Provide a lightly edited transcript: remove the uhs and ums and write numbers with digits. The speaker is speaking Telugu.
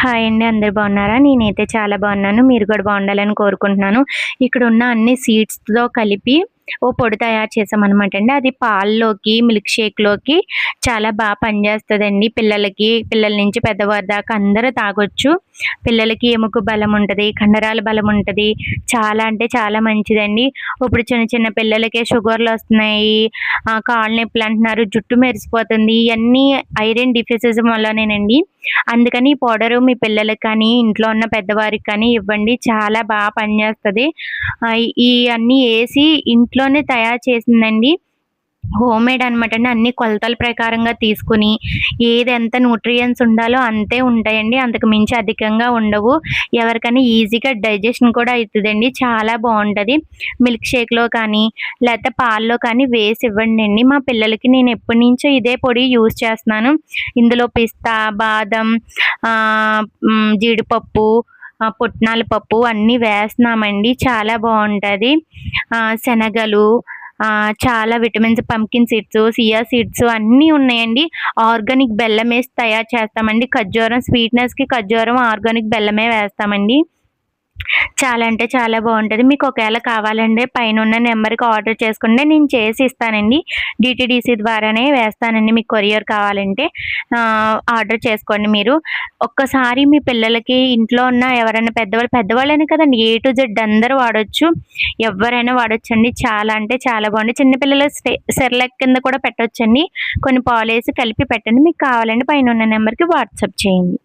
హాయ్ అండి. అందరూ బాగున్నారా? నేనైతే చాలా బాగున్నాను. మీరు కూడా బాగుండాలని కోరుకుంటున్నాను. ఇక్కడున్న అన్ని సీడ్స్‌తో కలిపి ఓ పొడి తయారు చేశామనమాట అండి. అది పాల్లోకి, మిల్క్ షేక్‌లోకి చాలా పనిచేస్తదండి. పిల్లల నుంచి పెద్దవారి దాకా అందరూ తాగొచ్చు. పిల్లలకి ఎముక బలం ఉంటది, కండరాల బలం ఉంటది. చాలా అంటే చాలా మంచిదండి. ఇప్పుడు చిన్న చిన్న పిల్లలకే షుగర్‌లొస్తున్నాయి, కాళ్ళు నొప్పులంటున్నారు, జుట్టు మెరిసిపోతుంది. ఇయన్నీ ఐరన్ డెఫిషియన్సీ వల్లనేనండి. అందుకని ఈ పౌడరు మీ పిల్లలకి కానీ, ఇంట్లో ఉన్న పెద్దవారికి కానీ ఇవ్వండి. చాలా పనిచేస్తది. ఇయన్నీ ఏసి ఇంట్లోనే తయారు చేసిందండి. హోమ్‌మేడ్ అనమాట అండి. అన్ని కొలతల ప్రకారంగా తీసుకొని, ఏదెంత న్యూట్రియెంట్స్ ఉండాలో అంతే ఉంటాయండి. అంతకు మించి అధికంగా ఉండవు. ఎవరికైనా ఈజీగా డైజెషన్ కూడా అయితదండి. చాలా బావుంటది. మిల్క్ షేక్‌లో కానీ, లేతే పాల్లో కానీ వేసి ఇవ్వండండి. మా పిల్లలకి నేను ఎప్పటినుంచో ఇదే పొడి యూజ్ చేస్తున్నాను. ఇందులో పిస్తా, బాదం, జీడిపప్పు, పుట్నాల పప్పు అన్నీ వేస్తున్నామండి. చాలా బావుంటది. శనగలు, చాలా vitamins, pumpkin seeds, chia seeds అన్నీ ఉన్నాయండి. ఆర్గానిక్ బెల్లమేసి తయారు చేస్తామండి. ఖర్జూరం స్వీట్‌నెస్‌కి ఖర్జూరం, ఆర్గానిక్ బెల్లమే వేస్తామండి. చాలా అంటే చాలా బావుంటది. మీకు ఒకవేళ కావాలంటే పైనున్న నంబర్‌కి ఆర్డర్ చేసుకుంటే నేను చేసి ఇస్తానండి. డీటీడీసీ ద్వారానే వేస్తానండి. మీకు కొరియర్ కావాలంటే ఆర్డర్ చేసుకోండి మీరు. ఒక్కసారి మీ పిల్లలకి ఇంట్లో ఉన్న ఎవరైనా పెద్దవాళ్ళనే కదండీ, ఏ టు జెడ్ అందరూ వాడొచ్చు. ఎవ్వరైనా వాడొచ్చండి. చాలా అంటే చాలా బాగుంది. చిన్న పిల్లలు సెర్లాక్ కింద కూడా పెట్టొచ్చండి. కొన్ని పాలేసి కలిపి పెట్టండి. మీకు కావాలంటే పైనున్న నంబర్‌కి వాట్సాప్ చేయండి.